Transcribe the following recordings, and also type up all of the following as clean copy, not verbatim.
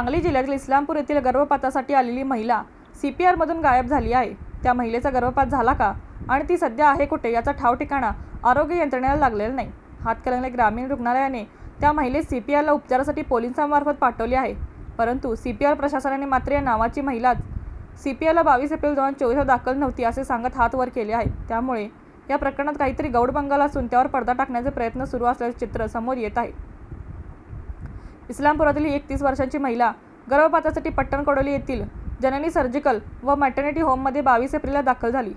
सांगली जिल्ह्यातील इस्लामपूर येथील गर्भपातासाठी आलेली महिला CPR मधून गायब झाली आहे। त्या महिलेचा गर्भपात झाला का आणि ती सध्या आहे कुठे याचा ठाव ठिकाणा आरोग्य यंत्रणेला लागलेला नाही। हातकणंगले ग्रामीण रुग्णालयाने त्या महिलेस CPR ला उपचारासाठी पोलिसांमार्फत पाठवले आहे, परंतु CPR प्रशासनाने मात्र या नावाची महिलाच CPR ला 22 एप्रिल 2024 दाखल नव्हती असे सांगत हात वर केले आहे। त्यामुळे या प्रकरणात काहीतरी गौडबंगाल असून त्यावर पडदा टाकण्याचे प्रयत्न सुरू असल्याचे चित्र समोर येत आहे। इस्लामपुरातील 31 वर्षांची महिला गर्भपातासाठी पट्टणकोडोली येथील जननी सर्जिकल व मॅटर्निटी होममध्ये 22 एप्रिलला दाखल झाली।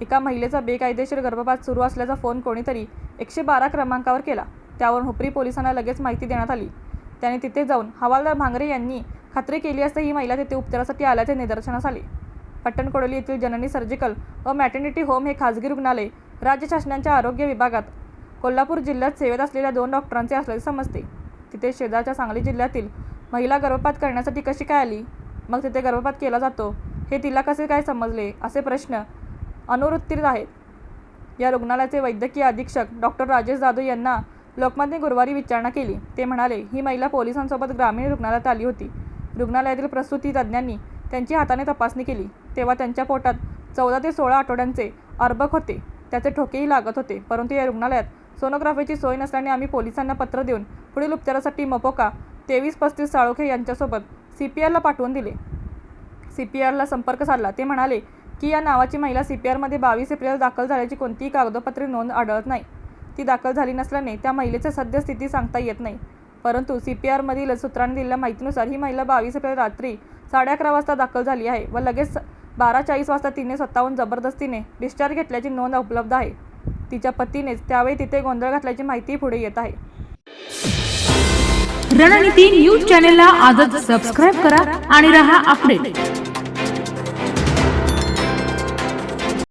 एका महिलेचा बेकायदेशीर गर्भपात सुरू असल्याचा फोन कोणीतरी 112 क्रमांकावर केला। त्यावरून हुपरी पोलिसांना लगेच माहिती देण्यात आली। त्याने तिथे जाऊन हवालदार भांगरे यांनी खात्री केली असता ही महिला तिथे उपचारासाठी आल्याचे निदर्शनास आले। पट्टणकोडोली येथील जननी सर्जिकल व मॅटर्निटी होम हे खाजगी रुग्णालय राज्य शासनाच्या आरोग्य विभागात कोल्हापूर जिल्ह्यात सेवेत असलेल्या 2 डॉक्टरांचे असल्याचे समजते। तिथे शेजारच्या सांगली जिल्ह्यातील महिला गर्भपात करण्यासाठी कशी काय आली, मग तिथे गर्भपात केला जातो हे तिला कसे काय समजले, असे प्रश्न अनुत्तरित आहेत। या रुग्णालयाचे वैद्यकीय अधीक्षक डॉक्टर राजेश जाधव यांना लोकमतने गुरुवारी विचारणा केली। ते म्हणाले, ही महिला पोलिसांसोबत ग्रामीण रुग्णालयात आली होती। रुग्णालयातील प्रसूती तज्ज्ञांनी त्यांची हाताने तपासणी केली तेव्हा त्यांच्या पोटात 14 ते 16 आठवड्यांचे अर्भक होते। त्याचे ठोकेही लागत होते, परंतु या रुग्णालयात सोनोग्राफीची सोय नसल्याने आम्ही पोलिसांना पत्र देऊन पुढील उपचारासाठी मपोका 2335 साळोखे यांच्यासोबत CPR ला पाठवून दिले। CPR ला संपर्क साधला। ते म्हणाले की या नावाची महिला CPR मध्ये 22 एप्रिलला दाखल झाल्याची कोणतीही कागदपत्रे नोंद आढळत नाही। ती दाखल झाली नसल्याने त्या महिलेची सद्यस्थिती सांगता येत नाही, परंतु CPR मधील सूत्रांनी दिलेल्या माहितीनुसार ही महिला 22 एप्रिल रात्री 11:30 वाजता दाखल झाली आहे व लगेच 12:40 वाजता तिने स्वतःहून जबरदस्तीने डिस्चार्ज घेतल्याची नोंद उपलब्ध आहे। तिच्या पतीनेच त्यावेळी तिथे गोंधळ घातल्याची माहिती पुढे येत आहे। रणनीती न्यूज चॅनलला आजच सबस्क्राइब करा आणि रहा अपडेट।